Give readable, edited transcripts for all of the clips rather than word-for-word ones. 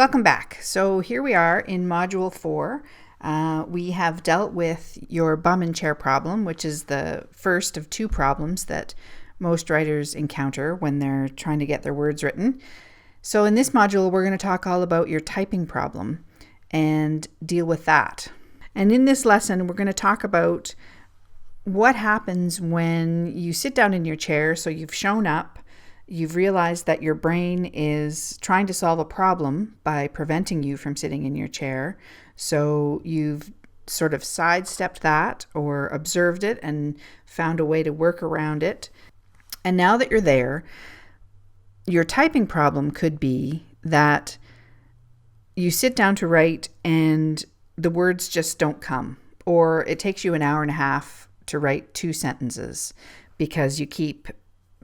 Welcome back. So here we are in Module 4. We have dealt with your bum and chair problem, which is the first of two problems that most writers encounter when they're trying to get their words written. So in this module, we're going to talk all about your typing problem and deal with that. And in this lesson, we're going to talk about what happens when you sit down in your chair. So you've shown up. You've realized that your brain is trying to solve a problem by preventing you from sitting in your chair. So you've sort of sidestepped that or observed it and found a way to work around it. And now that you're there, your typing problem could be that you sit down to write and the words just don't come, or it takes you an hour and a half to write 2 sentences because you keep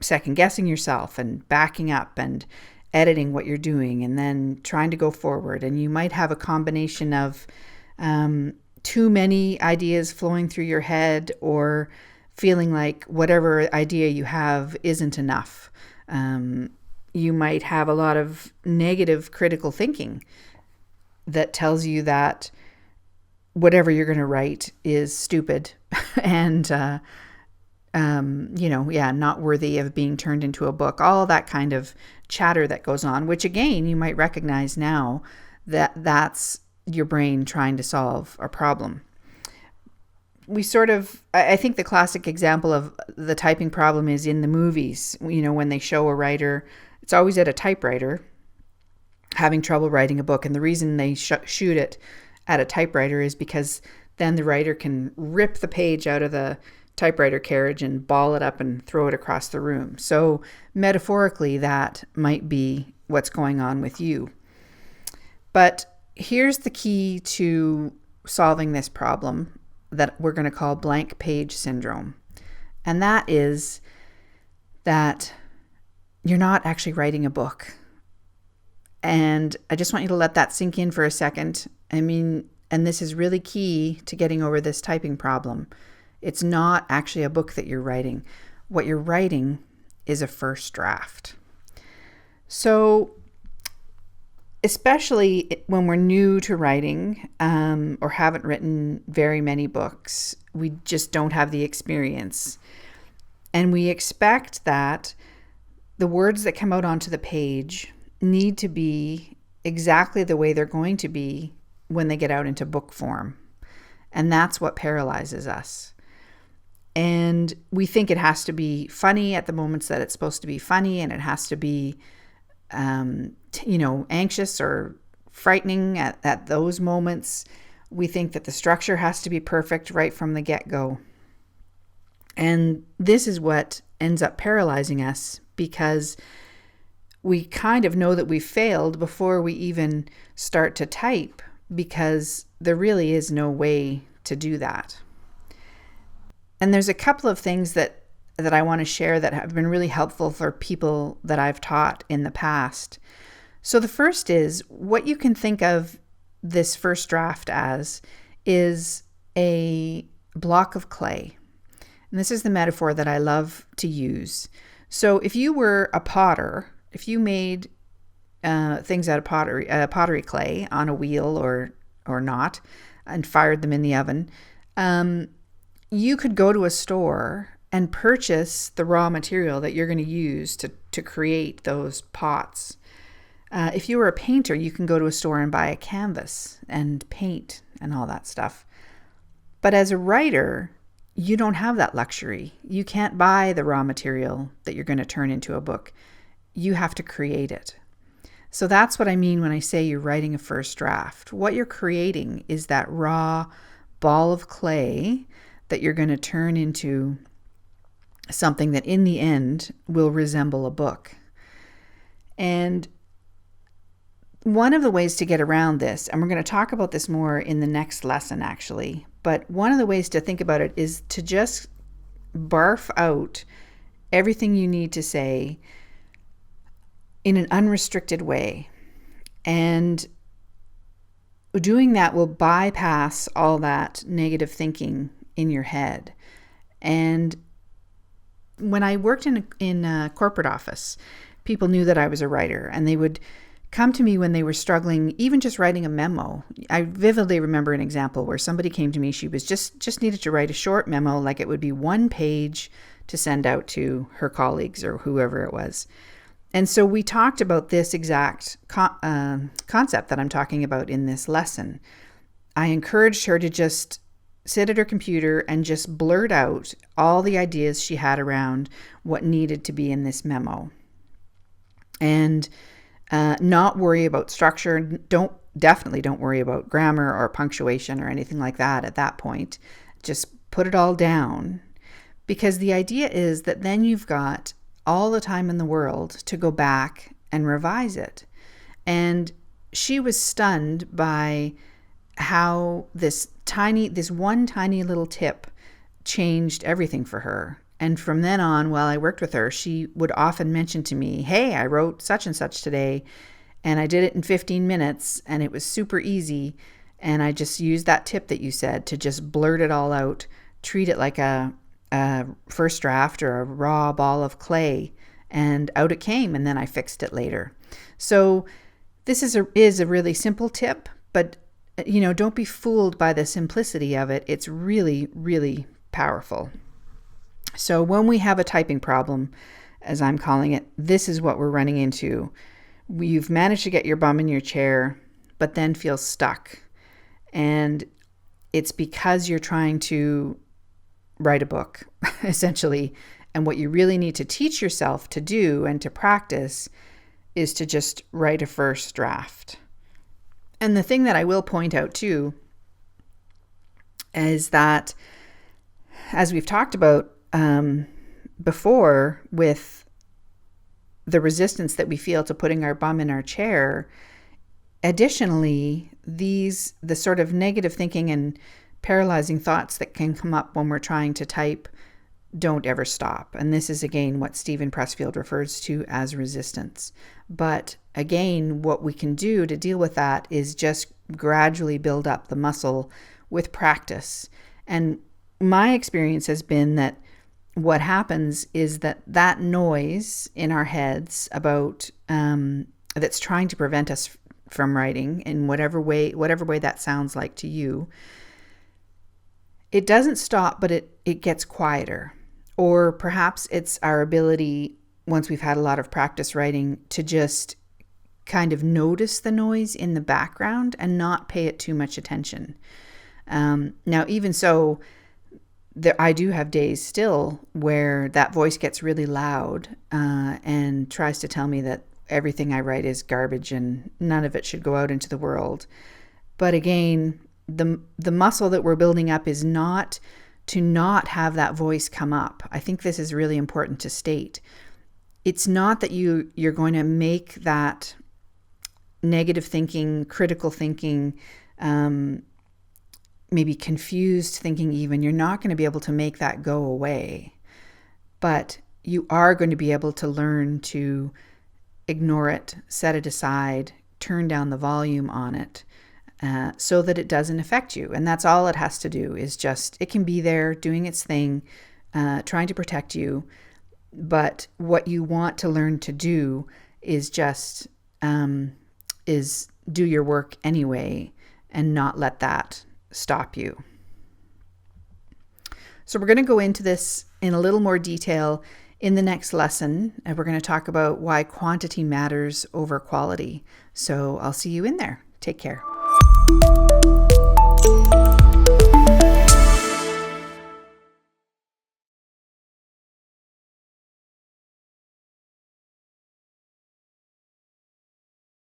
second guessing yourself and backing up and editing what you're doing and then trying to go forward. And you might have a combination of too many ideas flowing through your head or feeling like whatever idea you have isn't enough. You might have a lot of negative critical thinking that tells you that whatever you're going to write is stupid and not worthy of being turned into a book, all that kind of chatter that goes on, which again, you might recognize now that that's your brain trying to solve a problem. I think the classic example of the typing problem is in the movies, when they show a writer, it's always at a typewriter having trouble writing a book. And the reason they shoot it at a typewriter is because then the writer can rip the page out of the typewriter carriage and ball it up and throw it across the room. So metaphorically, that might be what's going on with you. But here's the key to solving this problem that we're going to call blank page syndrome. And that is that you're not actually writing a book. And I just want you to let that sink in for a second. And this is really key to getting over this typing problem. It's not actually a book that you're writing. What you're writing is a first draft. So especially when we're new to writing or haven't written very many books, we just don't have the experience. And we expect that the words that come out onto the page need to be exactly the way they're going to be when they get out into book form. And that's what paralyzes us. And we think it has to be funny at the moments that it's supposed to be funny, and it has to be, anxious or frightening at those moments. We think that the structure has to be perfect right from the get-go. And this is what ends up paralyzing us because we kind of know that we failed before we even start to type because there really is no way to do that. And there's a couple of things that I want to share that have been really helpful for people that I've taught in the past. So the first is what you can think of this first draft as is a block of clay. And this is the metaphor that I love to use. So if you were a potter, if you made things out of pottery clay on a wheel or not, and fired them in the oven, you could go to a store and purchase the raw material that you're going to use to create those pots. If you were a painter, you can go to a store and buy a canvas and paint and all that stuff. But as a writer, you don't have that luxury. You can't buy the raw material that you're going to turn into a book. You have to create it. So that's what I mean when I say you're writing a first draft. What you're creating is that raw ball of clay that you're going to turn into something that in the end will resemble a book. And one of the ways to get around this, and we're going to talk about this more in the next lesson actually, but one of the ways to think about it is to just barf out everything you need to say in an unrestricted way. And doing that will bypass all that negative thinking in your head. And when I worked in a corporate office, people knew that I was a writer, and they would come to me when they were struggling, even just writing a memo. I vividly remember an example where somebody came to me. She was just needed to write a short memo, like it would be 1 page to send out to her colleagues or whoever it was. And so we talked about this exact concept that I'm talking about in this lesson. I encouraged her to just sit at her computer and just blurt out all the ideas she had around what needed to be in this memo. And not worry about structure. Definitely don't worry about grammar or punctuation or anything like that at that point. Just put it all down, because the idea is that then you've got all the time in the world to go back and revise it. And she was stunned by how this one tiny little tip changed everything for her. And from then on, while I worked with her, she would often mention to me, hey, I wrote such and such today, and I did it in 15 minutes, and it was super easy. And I just used that tip that you said to just blurt it all out, treat it like a first draft or a raw ball of clay, and out it came, and then I fixed it later. So this is a really simple tip, but don't be fooled by the simplicity of it. It's really, really powerful. So when we have a typing problem, as I'm calling it, this is what we're running into. You've managed to get your bum in your chair, but then feel stuck. And it's because you're trying to write a book, essentially. And what you really need to teach yourself to do and to practice is to just write a first draft. And the thing that I will point out too is that, as we've talked about before, with the resistance that we feel to putting our bum in our chair, additionally, the sort of negative thinking and paralyzing thoughts that can come up when we're trying to type don't ever stop. And this is, again, what Stephen Pressfield refers to as resistance. But again, what we can do to deal with that is just gradually build up the muscle with practice. And my experience has been that what happens is that noise in our heads about that's trying to prevent us from writing in whatever way that sounds like to you, it doesn't stop, but it gets quieter. Or perhaps it's our ability, once we've had a lot of practice writing, to just kind of notice the noise in the background and not pay it too much attention. Now, even so, I do have days still where that voice gets really loud and tries to tell me that everything I write is garbage and none of it should go out into the world. But again, the muscle that we're building up is not to not have that voice come up. I think this is really important to state. It's not that you're going to make that negative thinking, critical thinking, maybe confused thinking even, you're not going to be able to make that go away. But you are going to be able to learn to ignore it, set it aside, turn down the volume on it, so that it doesn't affect you. And that's all it has to do, is just, it can be there doing its thing, trying to protect you. But what you want to learn to do is just is do your work anyway and not let that stop you. So we're going to go into this in a little more detail in the next lesson, and we're going to talk about why quantity matters over quality. So I'll see you in there. Take care.